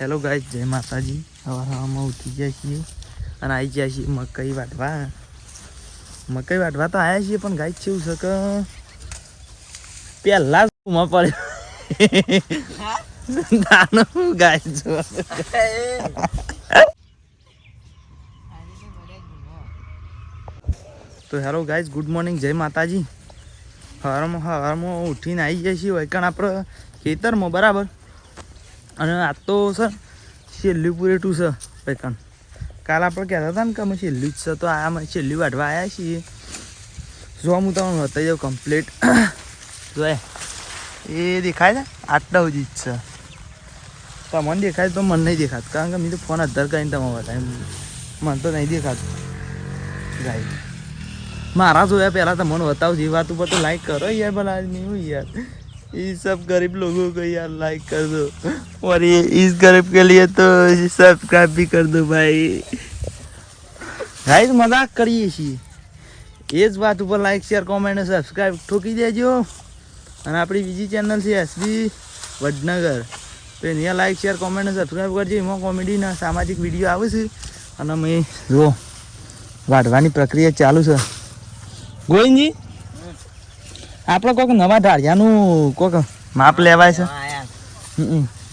Hello guys, જય માતાજી. સવારમાં ઉઠી ગયા છીએ અને આવી ગયા છીએ મકાઈ વાટવા તો આવ્યા છીએ. પણ ગાઈસ કેવું છે કે પહેલા માં પડ્યો નાનો ગાઈસ તો હેલો ગાઈસ, ગુડ મોર્નિંગ, જય માતાજી. સવારમાં ઉઠીને આવી જાય છીએ વૈકણ આપણે ખેતરમાં, બરાબર. અને આ તો સર છેલ્લું પૂરેટું છે વૈકણ. કાલ આપણે કહેતા હતા ને કે અમે છેલ્લું જ છે, તો આ છેલ્લું વાઢવા આવ્યા છીએ. જો હું તમને બતાવી દઉં કમ્પ્લીટ. જો એ દેખાય છે, આટલા સુધી જ છે. તમને દેખાય તો મને નહીં દેખાતું, કારણ કે મેં તો ફોન અધર કરીને તમે બતાવી, મને તો નહીં દેખાતું ગાય. મારા જોયા પહેલાં તો મને બતાવું છે. એ વાત ઉપર તો લાઈક કરો યાર, ભલા આदमी हो यार. ये सब गरीब लोगों को यार लाइक कर दो, और ये इस गरीब के लिए तो सब्सक्राइब भी कर दो भाई. गाइस मजाक કરીએ છીએ, એ જ વાત ઉપર લાઈક શેર કોમેન્ટ અને સબસ્ક્રાઈબ ઠોકી દેજો. અને આપણી બીજી ચેનલ છે એસબી વડનગર, તો એની લાઈક શેર કોમેન્ટ અને સબસ્ક્રાઈબ કરજો. એમાં કોમેડીના સામાજિક વિડીયો આવે છે. અને મેં જો વાઢવાની પ્રક્રિયા ચાલુ છે. ગોવિંદજી, આપણે કોઈક નવા ઢાળિયાનું કોઈક માપ લેવાય છે.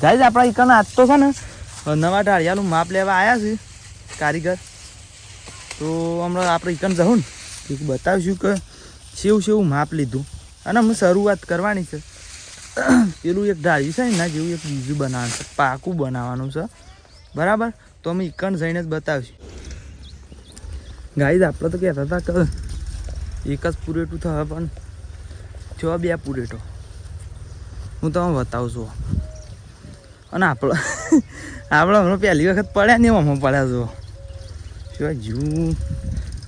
ગાઈસ આપણા ઈકન આજ તો છે ને નવા ઢાળિયાનું માપ લેવા આવ્યા છે કારીગર. તો હમણાં આપણે ઈકન જવું ને બતાવીશું કે સેવું માપ લીધું. અને અમે શરૂઆત કરવાની છે. પેલું એક ઢાળ્યું છે એના જેવું એક બીજું બનાવવાનું છે, પાકું બનાવવાનું છે, બરાબર. તો અમે ઈકન જઈને જ બતાવીશું. ગાઈસ આપણે તો કહેતા હતા કે એક જ પૂરેટું થશે, પણ છ બે પૂરેટો હું તમને બતાવું છું. અને આપણે હમણાં પહેલી વખત પડ્યા ને એમાં પડ્યા છો શું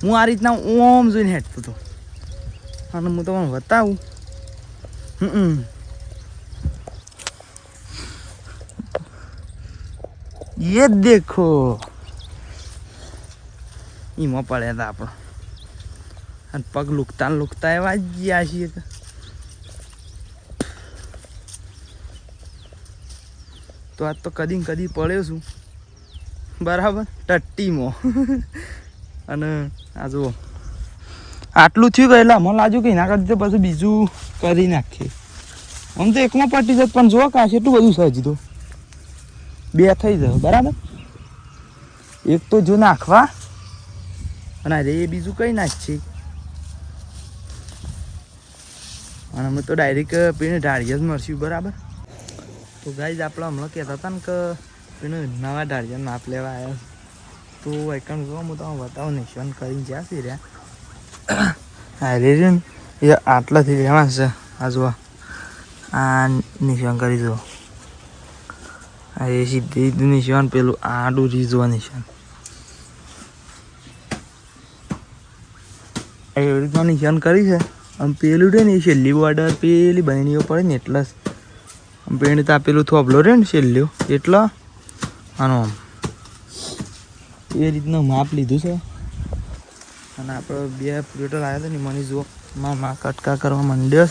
હું આ રીતના ઓમ જોઈને હેઠતો હતો. અને હું તમને બતાવું. ये देखो એમાં પડ્યા હતા આપણે. અને પગ લુકતા એવા જ ગયા છીએ. તો આજ તો કદી પડ્યો છું, બરાબર, ટટ્ટીમાં. અને આ જુઓ આટલું થયું ગયેલા મને લાગ્યું કે એના કરતી તો પછી બીજું કરી નાખીએ. આમ તો એકમાં પટી જત, પણ જો કાશ એટલું બધું છે હજી તો બે થઈ જાય, બરાબર. એક તો જો નાખવા અને અરે એ બીજું કઈ નાખશે. અને અમે તો ડાયરેક્ટ પેને ઢાળિયા જ મળશું, બરાબર. તો ગાઈઝ આપણે હમણાં કહેતા હતા ને કે પેને નવા ઢાળિયા માપ લેવા આવ્યા. તો એકણ જો હું તમે બતાવું નિશાન કરીને જ્યાં છે રહ્યા. હા રે ને એ આટલાથી રહેવા છે. આ જો આ નિશાન કરી દો. આ એ સીધી નિશાન, પેલું આડું રીઝવા નિશાન. એવી રીતના નિશાન કરી છે. આમ પેલું રહે ને એ છેલ્લી બોર્ડર પેલી બનીઓ પડે ને એટલે પેણી તો પેલું થોભલો રહે ને છેલ્લું એટલે આનો આમ એ રીતનું માપ લીધું છે. અને આપણે બે પ્લેટો લાવ્યા હતા ને મને જુઓ માં કટકા કરવા માંડ્યો.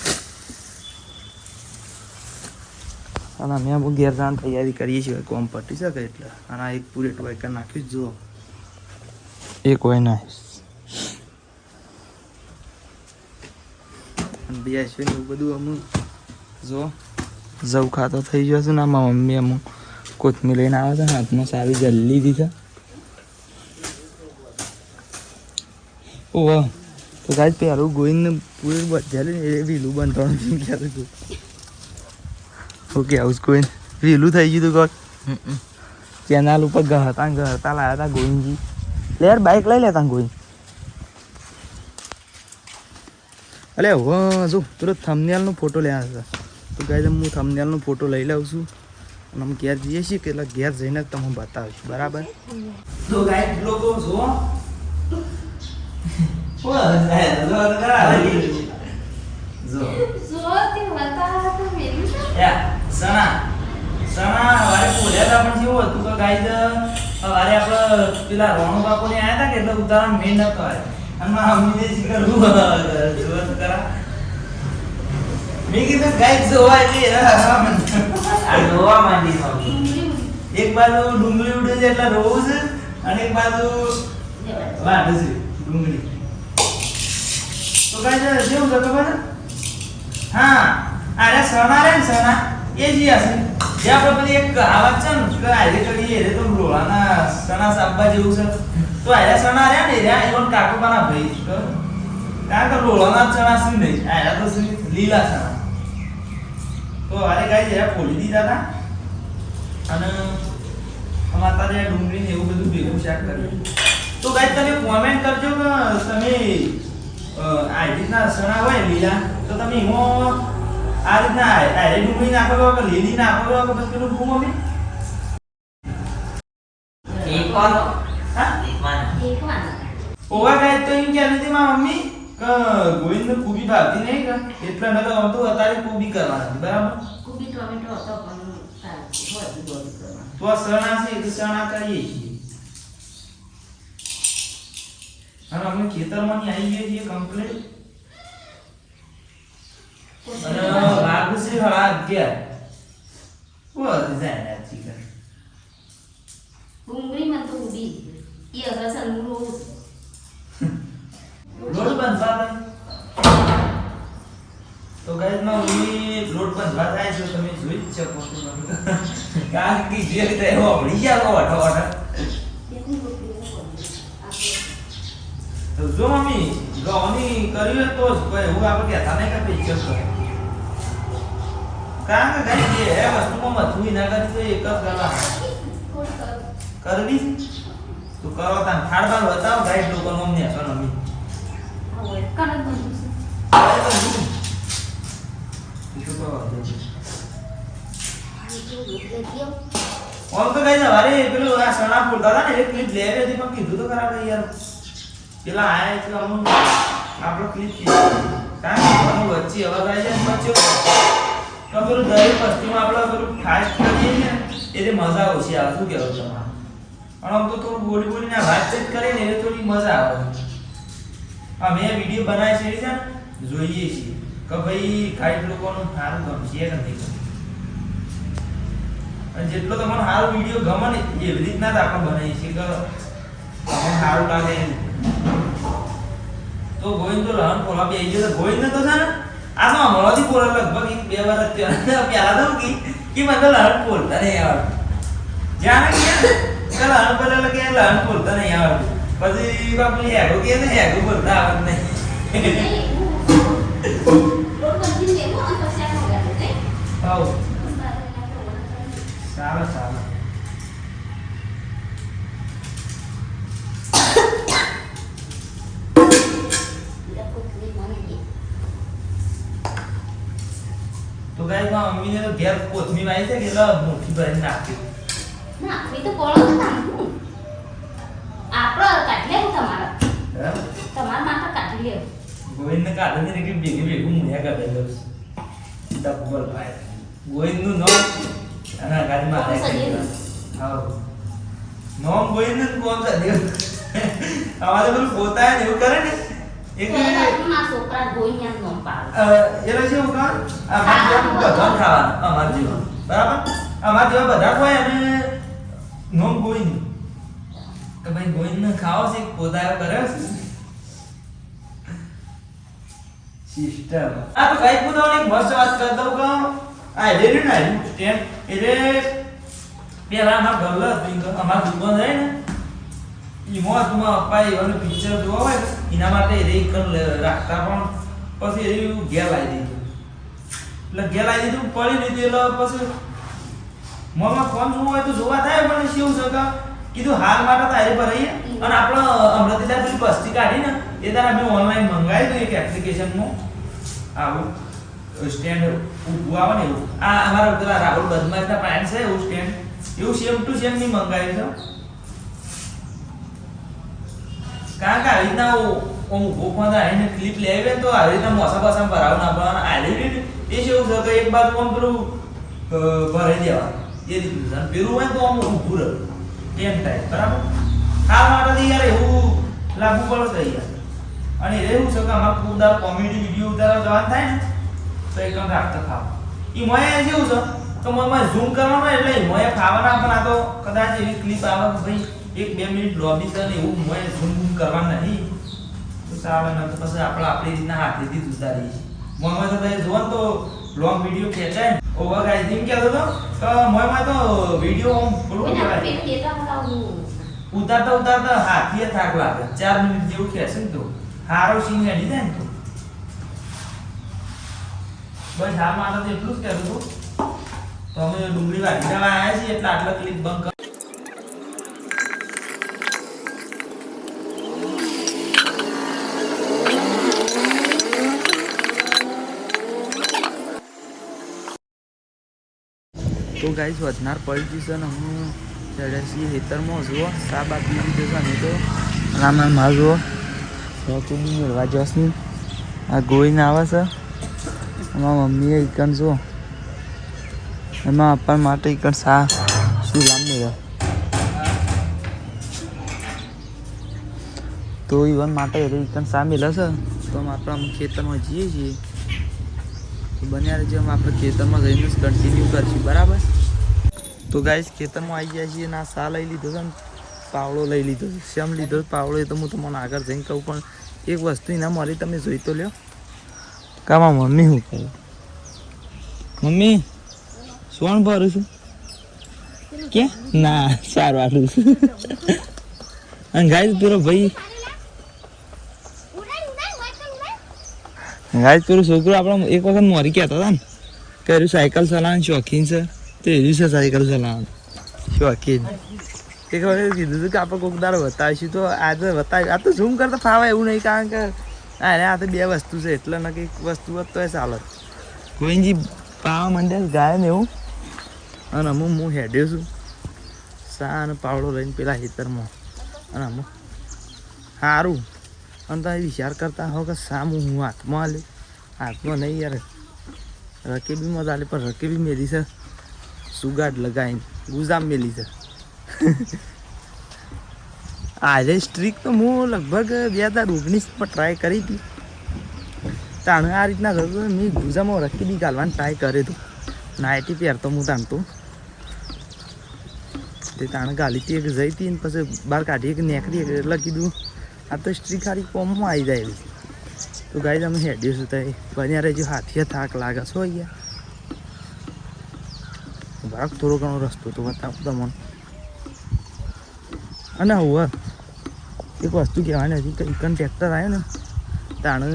અને અમે બહુ ઘેર જવાની તૈયારી કરીએ છીએ, કોમ પટી શકે એટલે. અને આ એક પૂરેટ વાયકર નાખ્યું જ જુઓ, એક હોય ના બેસ્યું ને એવું બધું. અમુક જો જવ ખાતો થઈ ગયો છે ને. આમાં મમ્મી અમુક કોથમીર લઈને આવે છે, હાથમાં સારી જલ્દી છે. ઓહ તો ગાઈસ પહેલું ગોઈને પૂરું બધેલું ને એ વહેલું બનવાનું કહેતું હતું. ઓકે આવું ગોઈન વહેલું થઈ ગયું હતું. કોક ચેનલ ઉપર ગહતા લાવ્યા હતા ગોઈનજી. લેર બાઇક લઈ લેતા ગોઈન. અલે હવે જો તુરંત થંબનેલનો ફોટો લેવા છે. તો ગાઈસ હું થંબનેલનો ફોટો લઈ લઉં છું. અને અમે ઘેર જઈએ છીએ કે એટલે ઘેર જઈને જ તમને બતાવીશું, બરાબર. તો ગાઈસ લોકો જો પેલા રોણુ બાપુ ને આયા હતા કે એટલે ઉતારણ મેં નતો આવ્યો. અને મારા મમ્મી જે કરવું કરા મેં કીધું ગાઈસ જોવા જઈએ. આ જોવા માંડી એક બાજુ ડુંગળી ઉડે છે એટલે રોવું છે અને એક બાજુ વાઢે છે ડુંગળી. તો ગાઈસ જેવું છે ખબર છે? હા આરે સણા રે ને સણા એ જ હશે જે આપણે પેલી એક કહાવત છે ને કે આજે કરીએ રે તો રોળાના સણા સાબા જેવું છે. તો આરે સણા રે ને રે એનો કાકોબાના ભાઈ કારણ કે રોળાના ચણા છે નહીં આરે તો લીલા ચણા. તો આરે ગાઈસ જરા ખોલી દીધા હતા અને અમાર તારે ડુંગળી ને એવું બધું ભેગું શાક કર્યું. તો ગાઈસ તમે કોમેન્ટ કરજો કે તમે આ રીતના સણા હોય લીલા તો તમે એમાં આ રીતના આરે ડુંગળી નાખો કે લીલી નાખો કે પછી પેલું શું મમ્મી એક વાર હા એક વાર ઓવા ગાઈસ તો એમ કહેતી હતી મારી મમ્મી કે ગોવિંદને કુબી ભાવતી નહીં કે એટલે મેં તો આવતું અત્યારે કુબી કરવાની બરાબર. કુબી ટોમેટો હતો પણ સારું બધું કરવાનું. તો આ સણા છે એ સણા કરીએ છીએ અને અમે ખેતરમાં ની આવી ગઈ છીએ કમ્પ્લીટ અને વાઘ છે હળા 11 બસ જાય ચિકન ડુંગળી માં તો ઉડી એ અસર રોજ લોટ બંધવા થાય તો ગાઈસ માં ઉની લોટ બંધવા થાય છે તમે જોઈ જ શકો છો કારણ કે જે રીતે એવો પડી ગયા ઓઠો ઓઠો. તો જો મમ્મી ગૌની કર્યું તો જ કોઈ એવું આપણે કહેતા નહીં કે પિક્ચર કરો કારણ કે ગાઈસ એ વસ્તુમાં મથું ના કરી તો એક જ કરવા કરવી તો કરો તાન થાળ બાર બતાવો ગાઈસ લોકો મમ્મી હસો મમ્મી હવે કણ બધું છે ઓમ તો ગાઈસ હવારે પેલું આ સણા ફૂલતા હતા ને એટલે ક્લિપ લે હતી પણ કીધું તો ખરાબ યાર પેલા આયા એટલે અમુક આપણો ક્લિપ કારણ કે અમુક વચ્ચે અવાજ આવી જાય વચ્ચે તો પેલું દરેક વસ્તુમાં આપણે પેલું ફાસ્ટ કરીએ ને એટલે મજા ઓછી આવે શું કહેવું તમારે પણ આમ તો થોડું બોલી બોલીને વાતચીત કરીએ ને એટલે થોડી મજા આવે. હા મેં વિડીયો બનાવી છે ને જોઈએ છીએ કે ભાઈ ખાઈટ લોકોનું સારું ગમશે કે નહીં ગમે અને જેટલો તમારો સારો વિડીયો ગમે ને એવી રીતના જ આપણે બનાવીએ છીએ કે તમને સારું લાગે એમ. તો ગોવિંદ તો લહણ ફોલા બે આવી ગયો ગોવિંદ તો છે ને આ તો મળવાથી ફોલા લગભગ 2 વાર જ પહેલા તો કે મને લહણ ફોલતા નહીં આવડતું જ્યાં કે લહણ ફોલા કે લહણ ફોલતા નહીં આવડતું પછી બાપલી હેગો કે ને હેગો બોલતા આવડત નહીં. હાઉ સારું સારું તો ગાઈસ માં મમ્મીને તો ઘેર કોથમી વાઈ છે કે મોટી ભરીને નાખી ના એ તો કોળો હતા હું આપણો કાઢી લેવું તમારા માટે કાઢી લેવું ગોવિંદને કાઢે ને કે ભેગી ભેગું મુહ્યા કાઢે લો ડબલ ભાઈ ગોવિંદનું નામ અને ગાડી માં હા નામ ગોવિંદનું કોમ છે દેવ અમારે પેલું પોતા ને એવું કરે ને એક ના છોકરા ગોઈન્યા નામ પાડે એનો છે એવું કામ અમાર જેવા બધા ખાવાનું અમાર જેવા બરાબર અમાર જેવા બધા કોઈ અને નામ ગોવિંદ કે ભાઈ ગોવિંદ ખાવો છે પોતા કર્યો છે સિસ્ટમ. આ તો ગાઈસ હું તમને એક મસ્ત વાત કરી દઉં કે આ રેડી ને સ્ટેન્ડ એટલે પેલા અમાર ગલ્લો હતું અમાર દુકાન રહે ને ઈ મોતમાં અપાઈ એવાનું પિક્ચર જોવા હોય એના માટે રે કર રાખતા પણ પછી એ ઘેર લાવી દીધું એટલે ઘેર લાવી દીધું પડી લીધું એટલે પછી મોમાં ફોન જોવો હોય તો જોવા થાય પણ શું છે કે કીધું હાલ માટે તારી પર રહીએ અને આપણે હમણાંથી તારી પેલી બસ્તી કાઢી ને એ તારા મેં ઓનલાઈન મંગાવી દઉં એક એપ્લિકેશનમાં આવું સ્ટેન્ડ ઊભું આવે ને એવું આ અમારા પેલા રાહુલ બદમાશના પ્લાન છે એવું સ્ટેન્ડ એવું સેમ ટુ સેમ નહીં મંગાવ્યું છે કારણ કે આવી રીતના ઊભો ફોન આવીને ક્લિપ લેવી તો આવી રીતના મોસા પાસા ભરાવ ના પડવાના આવી રીતે એ શું છે કે એક બાજુ આમ પેલું ભરાઈ દેવા એ રીતનું પેલું હોય તો આમ ઊભું રહે કેમ થાય બરાબર આ માટે યાર એવું લાગુ પડે છે યાર અને એવું છે કે અમારા પૂરા કોમેડી વિડીયો ઉતારવા જવાનું થાય ને તો એક રાખતા ખાવ એ મને જેવું છે તો મને ઝૂમ કરવાનો એટલે મોય ફાવના પણ આ તો કદાચ એવી ક્લિપ આવે કે ભાઈ 1-2 મિનિટ લોબી છે ને એવું મોય ઝૂમ કરવાનું નહીં તો ચાલે ને તો પછી આપણે આપણી રીતના હાથેથી જ ઉતારીએ મોય તો તમે જોવો તો લોંગ વિડિયો ખેંચાય ઓવર ગાઈસ એમ કહેતો તો મોય તો વિડિયો પેલું કહેવાય ઉતારતા હાથીએ થાક લાગે 4 મિનિટ જેવું ખેંચે ને તો હારો સીન હેડી જાય ને તો બસ આ માટે તો એટલું જ કહેતો હતો તો અમે ડુંગળી વાટી દેવા આવ્યા છીએ એટલે આટલા ક્લિપ બંધ કર તો ગાઈસ વધનાર પડી જશે ને હું ચડ્યા છીએ ખેતરમાં જુઓ સા બાકી લીધો છે અમે તો રામા માં જુઓ ચૂડી મેળવા જશે આ ગોઈને આવે છે એમાં મમ્મીએ ઈકણ જુઓ એમાં આપણ માટે ઈકણ સા શું લામ મેળવ્યા તો ઈવન માટે ઈકણ સા મેળવે છે તો આપણે અમે ખેતરમાં જઈએ છીએ તો બન્યા રહેજો અમે આપણે ખેતરમાં જઈને જ કન્ટિન્યુ કરીશું બરાબર તો ગાઈસ ખેતરમાં આવી ગયા છીએ ના સા લઈ લીધો છે ને પાવડો લઈ લીધો છે શેમ લીધો પાવડો એ તો હું તમને આગળ જઈને કહું પણ એક વસ્તુ ના મળી તમે જોઈ તો લ્યો કામાં મમ્મી શું કહું મમ્મી સોણ ભરું છું કે ના સારું આટલું અને ગાઈસ પેલો ભાઈ ગાઈસ પેલું છોકરો આપણે એક વખત મોરી કહેતા હતા ને કે સાયકલ ચલાવવાનું શોખીન છે તો એવી છે સાયકલ ચલાવવાનું શોખીન એક વખત કીધું હતું કે આપણે કોઈક દાડો બતાવીશું તો આજે બતાવી આ તો ઝૂમ કરતા ફાવે એવું નહીં કારણ કે અરે આ તો બે વસ્તુ છે એટલે ને કંઈક વસ્તુ હોત તો એ ચાલે કોઈજી પાવા માંડ્યા ગાય ને એવું અને અમુક હું હેડ્યો છું સા અને પાવડો લઈને પેલા ખેતરમાં અને અમુક સારું અને તમે વિચાર કરતા હો કે સા હું હાથમાં આલ્યું હાથમાં નહીં યાર રકેબીમાં ચાલે પણ રકેબી મેલી છે સુગાડ લગાવીને ગુજામ મેલી છે આજે સ્ટ્રીક તો હું લગભગ 2019માં ટ્રાય કરી હતી તાણે આ રીતના કરતો મેં ગુજામાં રકેબી ગાલવાની ટ્રાય કર્યો હતો નાઇટી પહેરતો હું તાણતો તે તાણે ગાલી હતી એક જઈ હતી ને પછી બહાર કાઢી એક નેકરી એટલે કીધું આ તો સ્ટ્રીક ખાલી કોમમાં આવી જાય એવી તો ગાઈ તમે હેડ્યું છું તો બન્યા રહેજો હાથીએ થાક લાગે છો અહીંયા બરાબર થોડો ઘણો રસ્તો તો બતાવું તમને અને હવે એક વસ્તુ કહેવાની હતી કે ઇકન ટ્રેક્ટર આવ્યો ને તાણે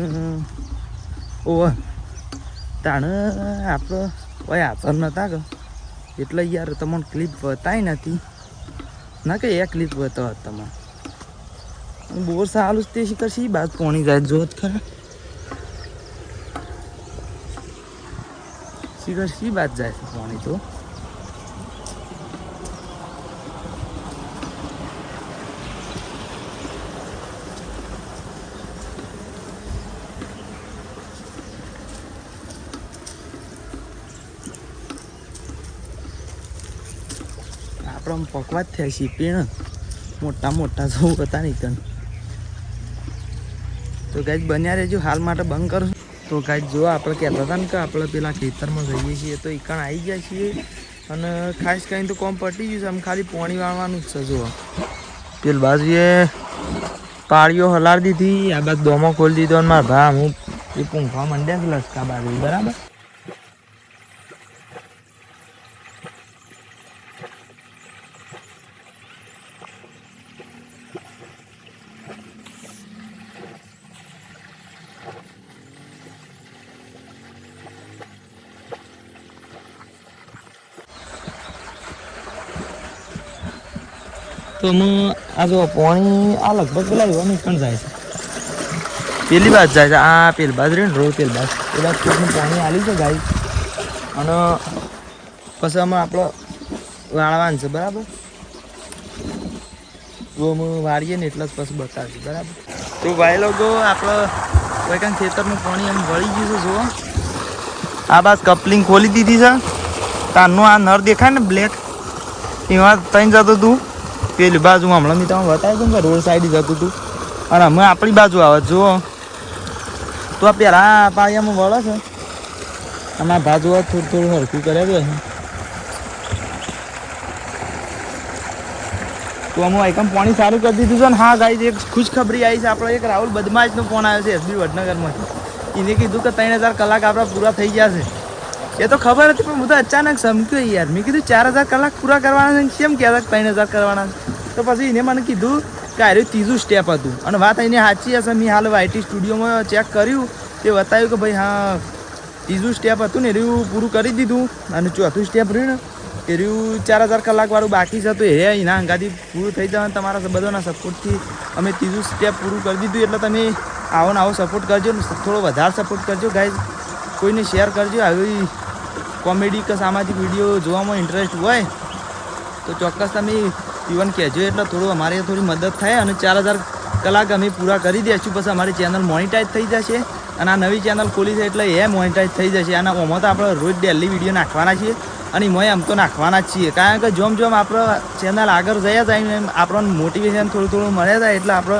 તાણે આપણે કોઈ હાથર નહોતા કે એટલે યાર તમને ક્લિપ બતાવી નથી ના કે એ ક્લિપ બતાવો તમને બોર સારું તે શિખર સી બાદ પોણી જાય જોત ખરા શિખર સી બાદ જાય છે પોણી તો આપણે પકવા જ થયા છીએ પીણ મોટા મોટા સૌ હતા નહીં કન તો ગાઈસ બન્યા રહેજો હાલ માટે બંધ કરું તો ગાઈસ જો આપણે કહેતા હતા ને કે આપણે પેલા ખેતરમાં જઈએ છીએ તો ઈકણ આવી ગયા છીએ અને ખાસ કરીને તો કોમ પટી ગયું છે આમ ખાલી પાણી વાળવાનું જ છે જો પેલ બાજુએ પાળીઓ હલાડી દીધી આ બાદ દોમો ખોલી દીધો અને મારા ભા હું એ પૂંખવા માંડ્યા છે લસકા બાજુ બરાબર તો હું આ જો પાણી આ લગભગ પેલા એવાનું પણ જાય છે પેલી બાજુ જાય છે આ પેલી બાજુ રહે ને રોડ પેલી બાજુ એ બાજુ પેલું પાણી આલ્યું છે ગાય અને પછી આમાં આપણે વાળવાનું છે બરાબર તો હું વાળીએ ને એટલે જ પછી બતાવીશું બરાબર તો ભાઈ લોકો આપણે કોઈ કાંઈ ખેતરનું પાણી એમ વળી ગયું છે જુઓ આ બાદ કપલિંગ ખોલી દીધી છે તારનું આ નર દેખાય ને બ્લેક એમાં તઈ જતું હતું પેલી બાજુ હમણાં મેં તમને બતાવી દઉં કે રોડ સાઈડ જતું હતું અને અમે આપણી બાજુ આવે જુઓ તો આ પહેલાં પાળિયામાં વળે છે અને આ બાજુ થોડું થોડું હરખું કરેલું છે તો અમે એકમ પાણી સારું કરી દીધું છે ને. હા ગાઈઝ એક ખુશખબરી આવી છે. આપણો એક રાહુલ બદમાશનો ફોન આવ્યો છે એસબી વડનગરમાંથી. એને કીધું કે 3000 કલાક આપણા પૂરા થઈ ગયા છે. એ તો ખબર હતી પણ હું તો અચાનક સમક્યો યાર. મેં કીધું 4000 કલાક પૂરા કરવાના છે, કેમ કહેતા 3000 કરવાના છે. તો પછી એને મને કીધું કે આ રહ્યું ત્રીજું સ્ટેપ હતું. અને વાત એને સાચી હશે. મેં હાલ વાયટી સ્ટુડિયોમાં ચેક કર્યું, તે બતાવ્યું કે ભાઈ હા ત્રીજું સ્ટેપ હતું ને એ રહ્યું પૂરું કરી દીધું. અને ચોથું સ્ટેપ રહ્યું ને એ રહ્યું 4000 કલાકવાળું બાકી છે. તો એ એના અંગાથી પૂરું થઈ જવાનું તમારા બધાના સપોર્ટથી અમે ત્રીજું સ્ટેપ પૂરું કરી દીધું. એટલે તમે આવો ને આવો સપોર્ટ કરજો ને થોડો વધારે સપોર્ટ કરજો ગાઈઝ. કોઈને શેર કરજો. આવી કોમેડી કે સામાજિક વિડીયો જોવામાં ઇન્ટરેસ્ટ હોય તો ચોક્કસ તમે ઇવન કહેજો. એટલે થોડું અમારે થોડી મદદ થાય અને 4000 કલાક અમે પૂરા કરી દઈશું. પછી અમારી ચેનલ મોનિટાઈઝ થઈ જશે. અને આ નવી ચેનલ ખોલી છે એટલે એ મોનિટાઈઝ થઈ જશે. અને આમાં તો આપણે રોજ ડેલી વિડીયો નાખવાના છીએ અને એમાં આમ તો નાખવાના જ છીએ. કારણ કે જેમ જેમ આપણો ચેનલ આગળ જયા જાય એમ આપણને મોટિવેશન થોડું થોડું મળે જાય. એટલે આપણે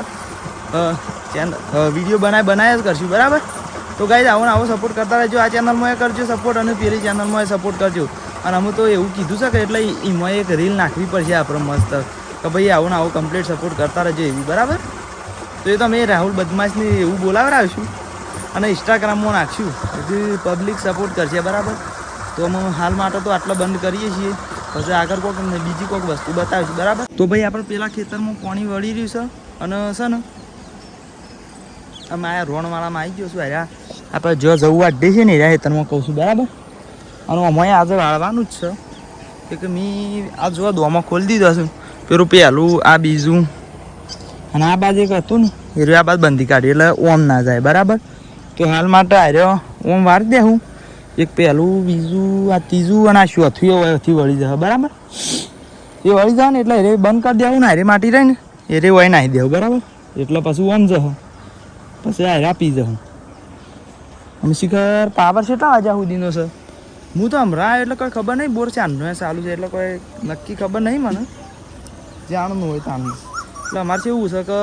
ચેનલ વિડીયો બનાવ્યા જ કરશું. બરાબર. તો ગાઈઝ આવો સપોર્ટ કરતા રહેજો. આ ચેનલમાં એ કરજો સપોર્ટ અને પેલી ચેનલમાં એ સપોર્ટ કરજો. અને અમે તો એવું કીધું છે કે એટલે એમાં એક રીલ નાખવી પડશે આપણે મસ્ત કે ભાઈ આવો કમ્પ્લીટ સપોર્ટ કરતા રહેજો એવી. બરાબર. તો એ તો અમે રાહુલ બદમાશને એવું બોલાવડાવીશું અને ઇન્સ્ટાગ્રામમાં નાખશું. હજી પબ્લિક સપોર્ટ કરશે. બરાબર. તો અમે હાલ માટે તો આટલો બંધ કરીએ છીએ. પછી આગળ બીજી કોઈક વસ્તુ બતાવીશું. બરાબર. તો ભાઈ આપણે પેલા ખેતરમાં પાણી વળી રહ્યું છે અને છે ને અમે આ રોણવાળામાં આવી ગયો છું. અરે આપણે જો જવું વાઢે છે ને એ ખેતરમાં કહું છું. બરાબર. અને અમે આજે વાળવાનું જ છે કે મેં આ જો દોમાં ખોલી દીધો છે. પેલું પહેલું આ બીજું અને આ બાજુ એક હતું ને એ આ બાદ બંધી કાઢી એટલે ઓમ ના જાય. બરાબર. તો હાલ માટે આર્યો ઓમ વાળી દેવું. એક પહેલું બીજું આ ત્રીજું અને આ ચોથું એથી વળી જશે. બરાબર. એ વળી જાય ને એટલે એ બંધ કરી દેવું ને હારે માટી રહી ને એ વળી નાખી દેવું. બરાબર. એટલે પછી ઓમ જશે પછી હારે આપી જવું. અમે શિખર પાવર કેટલા વાગ્યા સુધીનો છે હું તો હમણાં એટલે કોઈ ખબર નહીં. બોર ચાંદનો ચાલુ છે એટલે કોઈ નક્કી ખબર નહીં મને. જાણવું હોય તાનું એટલે અમારે એવું છે કે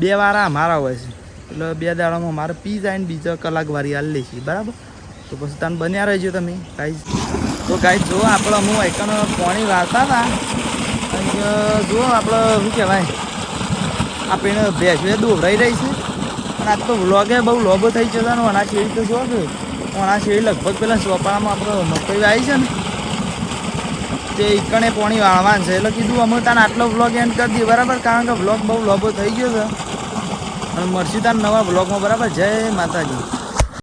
2 વારા અમારા હોય છે. એટલે 2 દાડામાં અમારે પી જાય ને બીજા કલાક વારી હાલ લે છે. બરાબર. તો પછી તને બન્યા રહેજો તમે ગાઈઝ. તો ગાઈઝ જો આપણે હું એકણ પાણી વાળતા હતા જો આપણે શું કહેવાય આ પેણે ભેંસો દોવરાઈ રહી છે. અને આજ તો વ્લોગે બહુ લોબો થઈ જતા ને આ શેરી તો જો કે આ શેરી લગભગ પેલા ચોપાળામાં આપણે મકાઈ આવી છે ને તે એકણે પાણી વાળવાનું છે. એટલે કીધું અમે તાને આટલો વ્લોગ એન્ડ કરી દઈએ. બરાબર. કારણ કે વ્લોગ બહુ લોબો થઈ ગયો છે અને મળશું તાને નવા વ્લોગમાં. બરાબર. જય માતાજી.